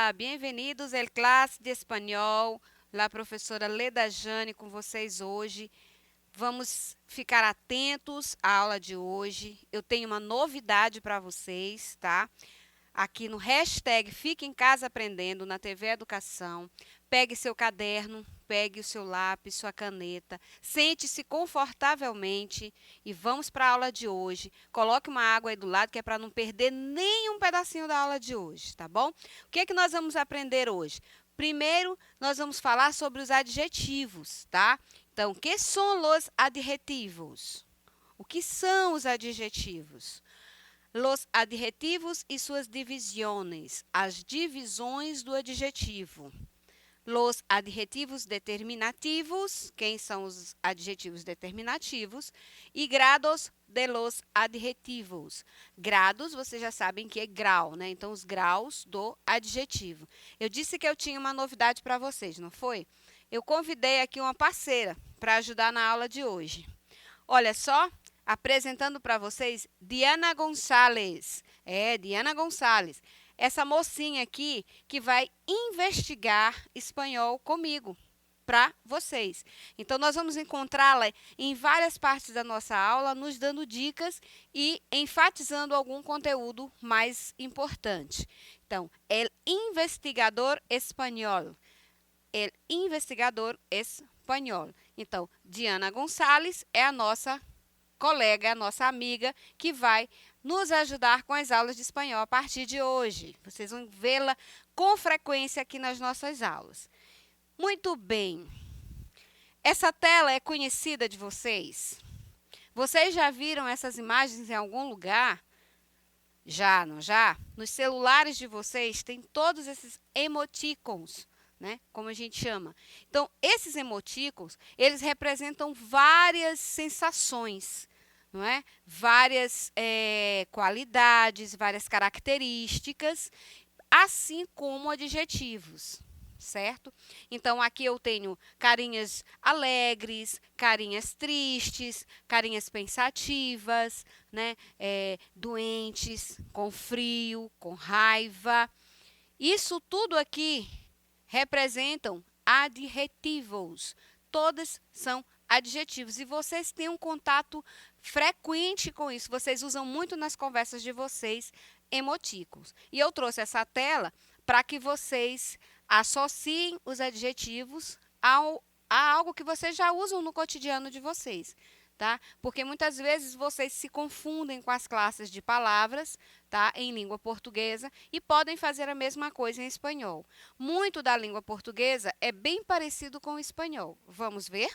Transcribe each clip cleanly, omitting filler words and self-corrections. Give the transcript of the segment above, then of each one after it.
Hola, bem-vindos à classe de espanhol. La professora Leda Jane com vocês hoje. Vamos ficar atentos à aula de hoje. Eu tenho uma novidade para vocês, tá? Aqui no hashtag Fique em Casa Aprendendo, na TV Educação. Pegue seu caderno, pegue o seu lápis, sua caneta, sente-se confortavelmente e vamos para a aula de hoje. Coloque uma água aí do lado, que é para não perder nenhum pedacinho da aula de hoje, tá bom? O que é que nós vamos aprender hoje? Primeiro, nós vamos falar sobre os adjetivos, tá? Então, o que são os adjetivos? O que são os adjetivos? Los adjetivos e suas divisões, as divisões do adjetivo. Los adjetivos determinativos, quem são os adjetivos determinativos, e grados de los adjetivos. Grados, vocês já sabem que é grau, né? Então, os graus do adjetivo. Eu disse que eu tinha uma novidade para vocês, não foi? Eu convidei aqui uma parceira para ajudar na aula de hoje. Olha só, apresentando para vocês Diana Gonçalves. Diana Gonçalves. Essa mocinha aqui que vai investigar espanhol comigo para vocês. Então, nós vamos encontrá-la em várias partes da nossa aula, nos dando dicas e enfatizando algum conteúdo mais importante. Então, el investigador espanhol. El investigador espanhol. Então, Diana Gonçalves é a nossa colega, a nossa amiga, que vai nos ajudar com as aulas de espanhol a partir de hoje. Vocês vão vê-la com frequência aqui nas nossas aulas. Muito bem. Essa tela é conhecida de vocês? Vocês já viram essas imagens em algum lugar? Já, não já? Nos celulares de vocês tem todos esses emoticons, né? Como a gente chama. Então, esses emoticons, eles representam várias sensações, não é? Várias qualidades, várias características, assim como adjetivos, certo? Então, aqui eu tenho carinhas alegres, carinhas tristes, carinhas pensativas, né? Doentes, com frio, com raiva. Isso tudo aqui representam adjetivos. Todas são adjetivos. E vocês têm um contato frequente com isso. Vocês usam muito nas conversas de vocês emoticons. E eu trouxe essa tela para que vocês associem os adjetivos a algo que vocês já usam no cotidiano de vocês. Tá? Porque muitas vezes vocês se confundem com as classes de palavras, tá? Em língua portuguesa e podem fazer a mesma coisa em espanhol. Muito da língua portuguesa é bem parecido com o espanhol. Vamos ver?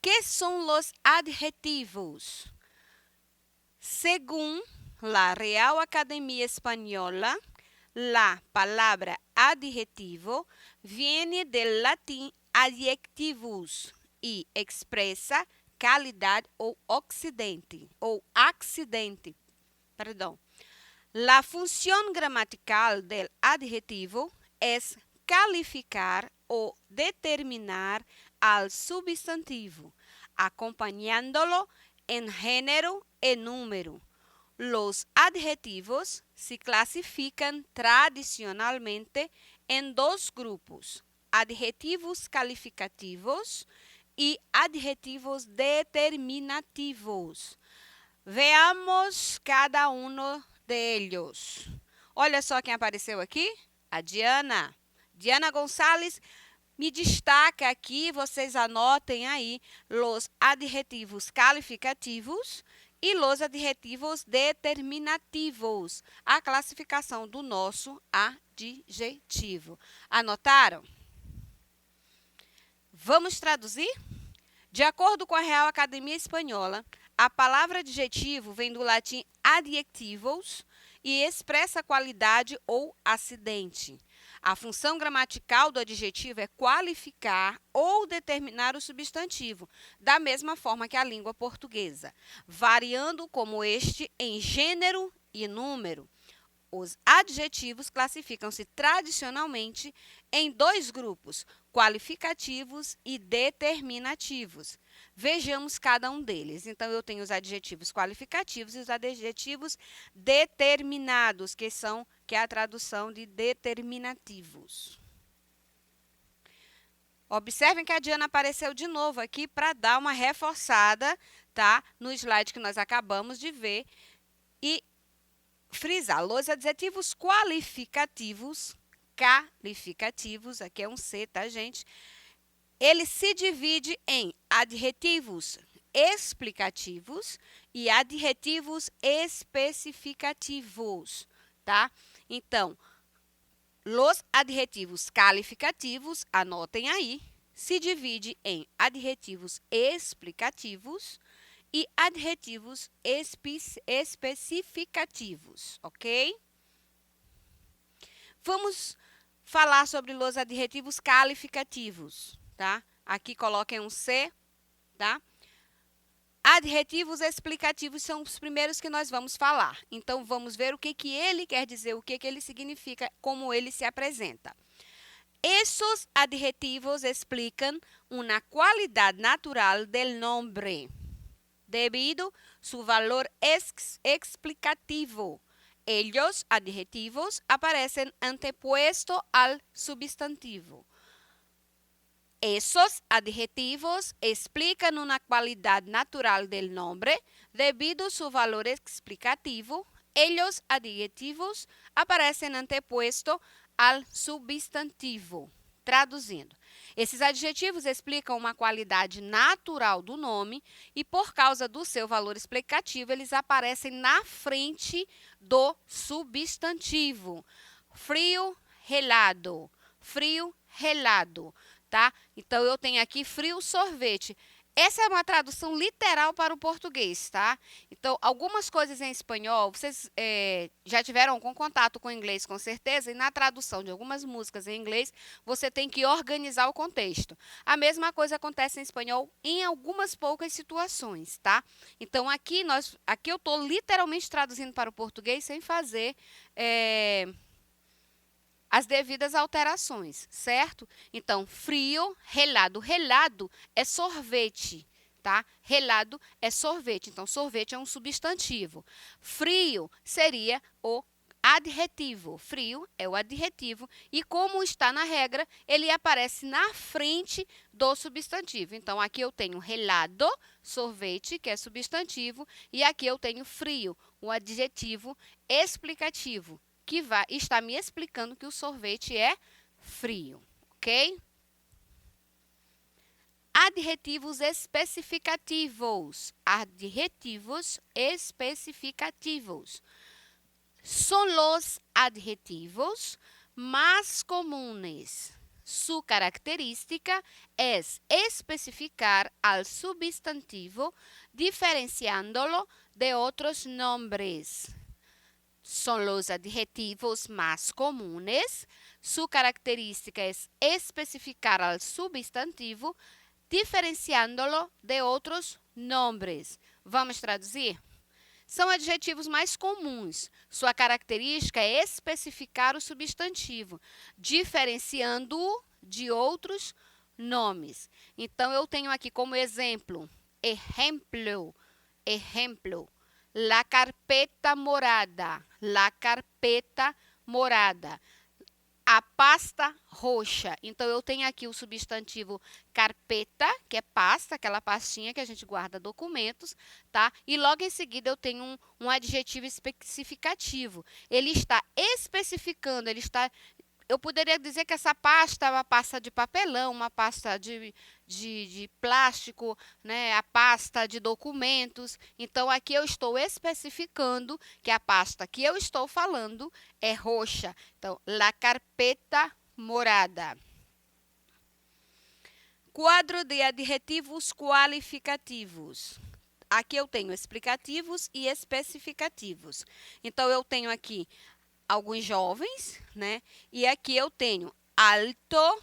Que são os adjetivos? Según la Real Academia Española, la palabra adjetivo viene del latín adjectivus e expressa qualidade ou accidente. Perdão. La función gramatical del adjetivo es calificar o determinar al substantivo, acompañándolo en género y número. Los adjetivos se clasifican tradicionalmente en dos grupos: adjetivos calificativos e adjetivos determinativos. Veamos cada um deles. Olha só quem apareceu aqui, a Diana. Diana Gonçalves me destaca aqui, vocês anotem aí, os adjetivos calificativos e os adjetivos determinativos, a classificação do nosso adjetivo. Anotaram? Vamos traduzir? De acordo com a Real Academia Espanhola, a palavra adjetivo vem do latim adjectivos e expressa qualidade ou acidente. A função gramatical do adjetivo é qualificar ou determinar o substantivo, da mesma forma que a língua portuguesa, variando como este em gênero e número. Os adjetivos classificam-se tradicionalmente em dois grupos, qualificativos e determinativos. Vejamos cada um deles. Então, eu tenho os adjetivos qualificativos e os adjetivos determinados, que é a tradução de determinativos. Observem que a Diana apareceu de novo aqui para dar uma reforçada, tá? No slide que nós acabamos de ver. E frisar, os adjetivos qualificativos, aqui é um C, tá, gente? Ele se divide em adjetivos explicativos e adjetivos especificativos, tá? Então, os adjetivos qualificativos, anotem aí, se divide em adjetivos explicativos e adjetivos especificativos, ok? Vamos falar sobre os adjetivos qualificativos, tá? Aqui coloquem um C, tá? Adjetivos explicativos são os primeiros que nós vamos falar. Então, vamos ver o que ele quer dizer, o que ele significa, como ele se apresenta. Esses adjetivos explicam uma qualidade natural del nombre, debido su valor explicativo. Ellos, adjetivos, aparecen antepuesto al substantivo. Esos adjetivos explican una cualidad natural del nombre debido a su valor explicativo. Ellos, adjetivos, aparecem antepuesto al substantivo. Traduzindo, esses adjetivos explicam uma qualidade natural do nome e, por causa do seu valor explicativo, eles aparecem na frente do substantivo. Frio, gelado. Frio, gelado. Tá? Então, eu tenho aqui frio sorvete. Essa é uma tradução literal para o português, tá? Então, algumas coisas em espanhol, vocês já tiveram algum contato com o inglês, com certeza, e na tradução de algumas músicas em inglês, você tem que organizar o contexto. A mesma coisa acontece em espanhol em algumas poucas situações, tá? Então, aqui eu estou literalmente traduzindo para o português sem fazer as devidas alterações, certo? Então, frio, gelado. Gelado é sorvete, tá? Gelado é sorvete. Então, sorvete é um substantivo. Frio seria o adjetivo. Frio é o adjetivo e, como está na regra, ele aparece na frente do substantivo. Então, aqui eu tenho gelado, sorvete, que é substantivo, e aqui eu tenho frio, um adjetivo explicativo, que está me explicando que o sorvete é frio, ok? Adjetivos especificativos. Adjetivos especificativos. Son los adjetivos más comunes. Su característica es especificar al substantivo diferenciándolo de otros nombres. Son los adjetivos más comunes. Su característica es especificar al substantivo, diferenciándolo de outros nombres. Vamos traduzir? São adjetivos mais comuns. Sua característica é especificar o substantivo, diferenciando-o de outros nomes. Então, eu tenho aqui como exemplo, exemplo. La carpeta morada, a pasta roxa. Então, eu tenho aqui o substantivo carpeta, que é pasta, aquela pastinha que a gente guarda documentos, tá? E logo em seguida eu tenho um adjetivo especificativo. Ele está especificando, eu poderia dizer que essa pasta é uma pasta de papelão, uma pasta de plástico, né? A pasta de documentos. Então, aqui eu estou especificando que a pasta que eu estou falando é roxa. Então, la carpeta morada. Quadro de adjetivos qualificativos. Aqui eu tenho explicativos e especificativos. Então, eu tenho aqui alguns jovens, né? E aqui eu tenho alto,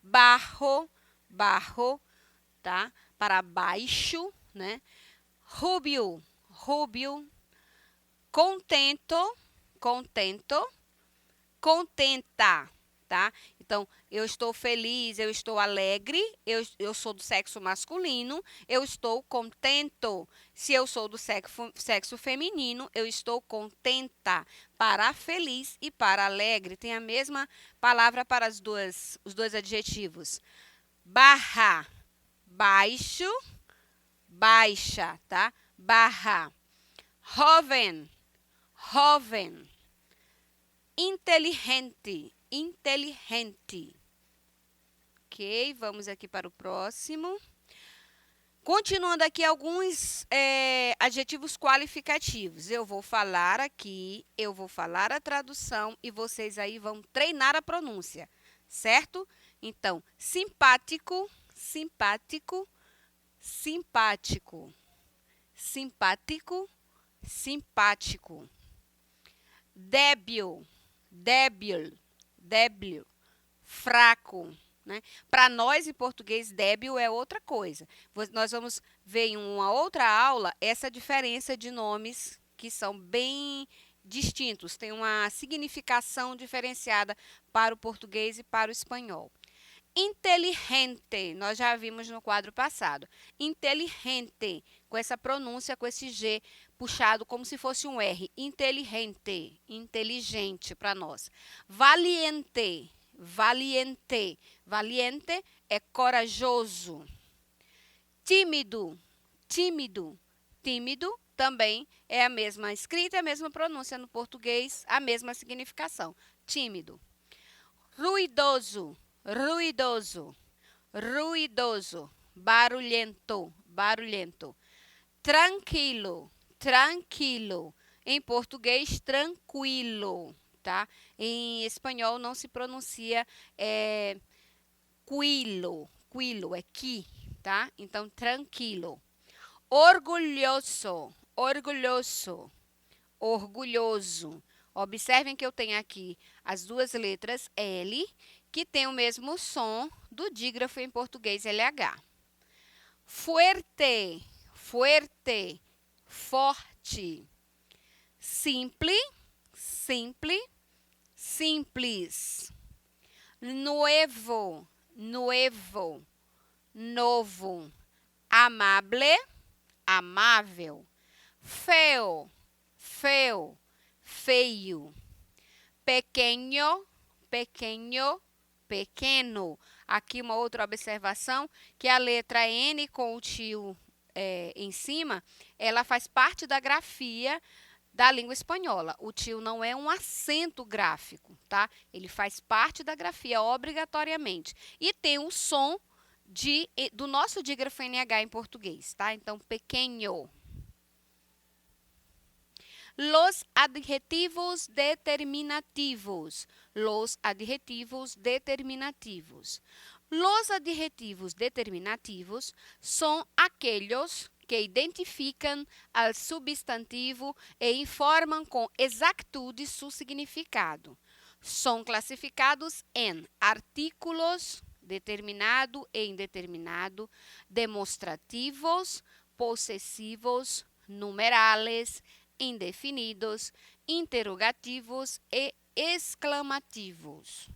bajo, tá? Para baixo, né? Rubio, contento, contenta, tá? Então, eu estou feliz, eu estou alegre, eu sou do sexo masculino, eu estou contento. Se eu sou do sexo feminino, eu estou contenta. Para feliz e para alegre, tem a mesma palavra para os dois adjetivos. Barra, baixo, baixa, tá? Barra. Joven, joven. Inteligente, inteligente. Ok, vamos aqui para o próximo. Continuando aqui alguns adjetivos qualificativos. Eu vou falar aqui, eu vou falar a tradução e vocês aí vão treinar a pronúncia, certo? Então, simpático, simpático, simpático, simpático, simpático. Débil, débil, débil, fraco, né? Para nós, em português, débil é outra coisa. Nós vamos ver em uma outra aula essa diferença de nomes que são bem distintos, tem uma significação diferenciada para o português e para o espanhol. Inteligente, nós já vimos no quadro passado. Inteligente, com essa pronúncia, com esse G puxado como se fosse um R. Inteligente, inteligente para nós. Valiente, valiente. Valiente é corajoso. Tímido, tímido. Tímido também é a mesma escrita, a mesma pronúncia no português, a mesma significação. Tímido. Ruidoso, ruidoso, ruidoso, barulhento, barulhento. Tranquilo, tranquilo. Em português, tranquilo, tá? Em espanhol não se pronuncia quilo, quilo é qui, tá? Então, tranquilo. Orgulhoso, orgulhoso, orgulhoso. Observem que eu tenho aqui as duas letras L, que tem o mesmo som do dígrafo em português LH. Fuerte, fuerte, forte. Simple, simple, simples. Nuevo, nuevo, novo. Amable, amável. Feo, feo, feio. Pequeno, pequeno, pequeno. Aqui uma outra observação, que a letra N com o tio em cima, ela faz parte da grafia da língua espanhola. O tio não é um acento gráfico, tá? Ele faz parte da grafia obrigatoriamente. E tem o som do nosso dígrafo NH em português, tá? Então, pequeno. Los adjetivos determinativos. Los adjetivos determinativos. Los adjetivos determinativos são aqueles que identificam al substantivo e informam com exactitude seu significado. São classificados em artículos, determinado e indeterminado, demonstrativos, possessivos, numerales, indefinidos, interrogativos e exclamativos.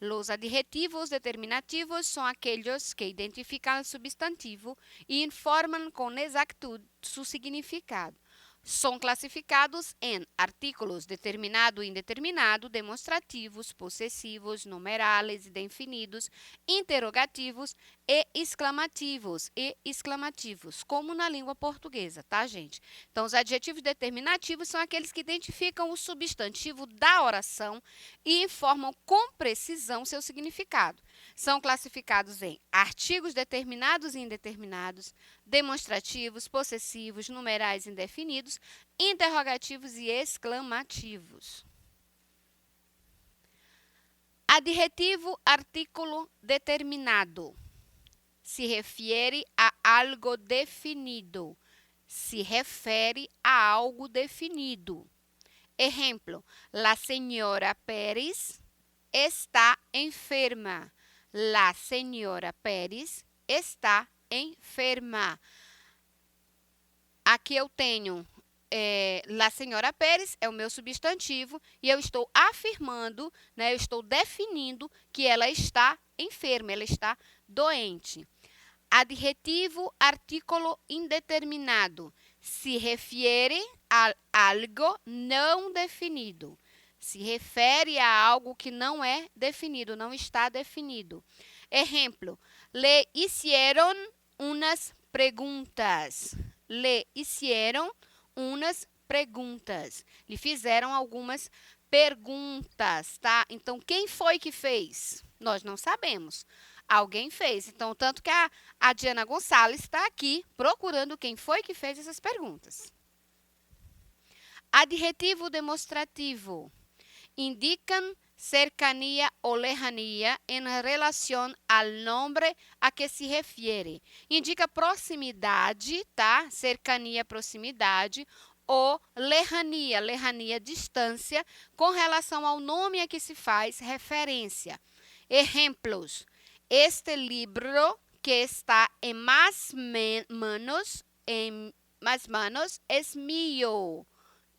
Os adjetivos determinativos são aqueles que identificam o substantivo e informam com exactitude seu significado. São classificados em artículos determinado e indeterminado, demonstrativos, possessivos, numerales, indefinidos, interrogativos e exclamativos, como na língua portuguesa, tá, gente? Então, os adjetivos determinativos são aqueles que identificam o substantivo da oração e informam com precisão seu significado. São classificados em artigos determinados e indeterminados, demonstrativos, possessivos, numerais indefinidos, interrogativos e exclamativos. Adjetivo artículo determinado. Se refere a algo definido. Se refere a algo definido. Exemplo, la señora Pérez está enferma. La señora Pérez está enferma. Aqui eu tenho La senhora Pérez é o meu substantivo e eu estou afirmando, né, eu estou definindo que ela está enferma, ela está doente. Adjetivo artículo indeterminado. Se refere a algo não definido. Se refere a algo que não é definido, não está definido. Exemplo, le hicieron unas preguntas. Le hicieron unas preguntas. Lhe fizeram algumas perguntas, tá? Então, quem foi que fez? Nós não sabemos. Alguém fez. Então, tanto que a Diana Gonçalves está aqui procurando quem foi que fez essas perguntas. Adjetivo demonstrativo. Indican cercanía o lejanía en relación al nombre a que se refiere. Indica proximidade, tá? Cercanía, proximidade. Ou lejanía, lejanía, distância, com relação ao nome a que se faz referência. Exemplos. Este libro que está en más manos es mío,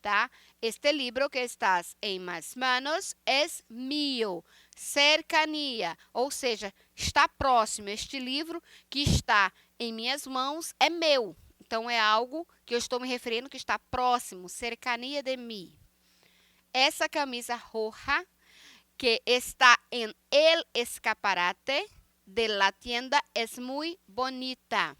tá? Este libro que estás em más manos es mío. Cercanía, ou seja, está próximo. Este livro que está em minhas mãos é meu. Então, é algo que eu estou me referindo que está próximo. Cercanía de mim. Essa camisa roja que está en el escaparate de la tienda es muy bonita.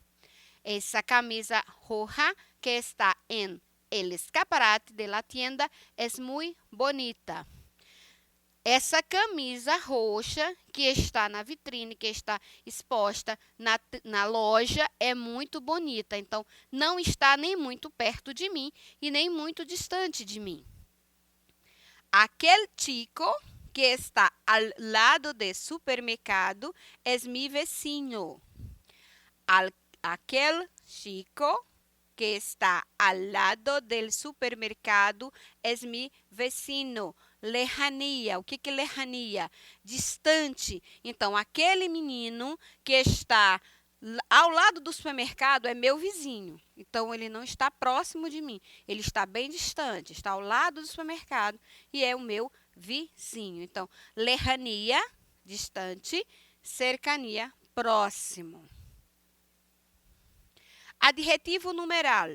Essa camisa roja que está en el escaparate de la tienda es muy bonita. Essa camisa roxa que está na vitrine, que está exposta na loja, é muito bonita. Então, não está nem muito perto de mim e nem muito distante de mim. Aquel chico que está al lado del supermercado es mi vecino. Aquel chico que está al lado del supermercado es mi vecino. Lejanía. O que é lejanía? Distante. Então, aquele menino que está ao lado do supermercado é meu vizinho. Então, ele não está próximo de mim. Ele está bem distante. Está ao lado do supermercado e é o meu vizinho. Então, lejanía, distante. Cercanía, próximo. Adjetivo numeral.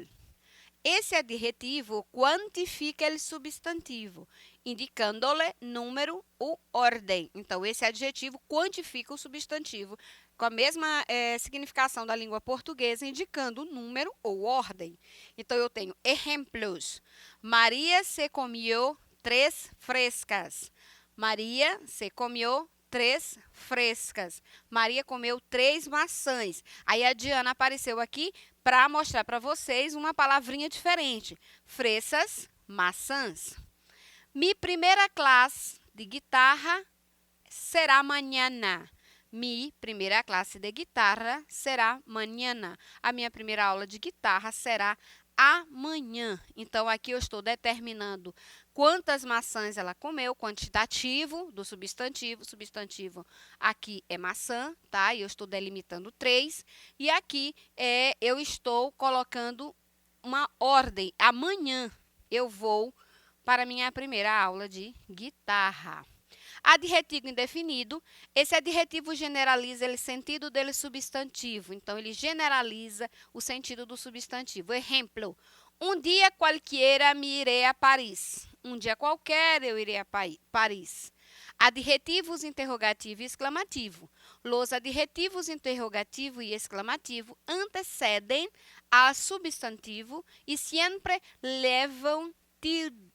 Esse adjetivo quantifica o substantivo, indicando-lhe número ou ordem. Então, esse adjetivo quantifica o substantivo com a mesma significação da língua portuguesa, indicando número ou ordem. Então, eu tenho exemplos. Maria se comió 3 frescas. Maria se comió 3 frescas. Maria comeu 3 maçãs. Aí a Diana apareceu aqui para mostrar para vocês uma palavrinha diferente. Fresas, maçãs. Mi primeira classe de guitarra será mañana. Mi primeira classe de guitarra será mañana. A minha primeira aula de guitarra será amanhã. Então, aqui eu estou determinando quantas maçãs ela comeu, quantitativo do substantivo. Substantivo aqui é maçã, tá? E eu estou delimitando 3. E aqui eu estou colocando uma ordem. Amanhã eu vou para a minha primeira aula de guitarra. Adjetivo indefinido, esse adjetivo generaliza o sentido dele substantivo. Então, ele generaliza o sentido do substantivo. Exemplo, um dia qualquer me irei a Paris. Um dia qualquer eu irei a Paris. Adjetivos interrogativo e exclamativo. Los adjetivos interrogativo e exclamativo antecedem ao substantivo e sempre levam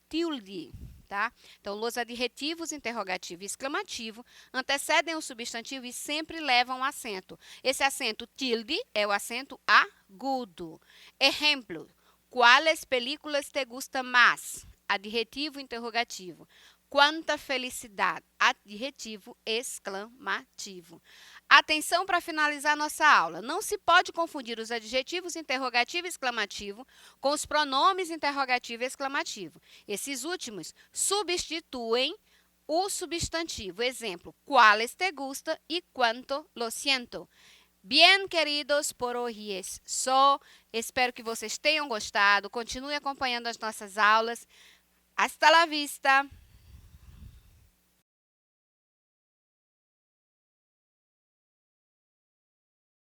tilde. Tá? Então, os adjetivos interrogativo e exclamativo antecedem o substantivo e sempre levam acento. Esse acento tilde é o acento agudo. Exemplo, quais películas te gustam mais? Adjetivo interrogativo. Quanta felicidade? Adjetivo exclamativo. Atenção para finalizar nossa aula. Não se pode confundir os adjetivos interrogativo e exclamativo com os pronomes interrogativo e exclamativo. Esses últimos substituem o substantivo. Exemplo, quales te gusta e quanto lo siento. Bien, queridos, por hoje é só. Espero que vocês tenham gostado. Continue acompanhando as nossas aulas. Hasta la vista!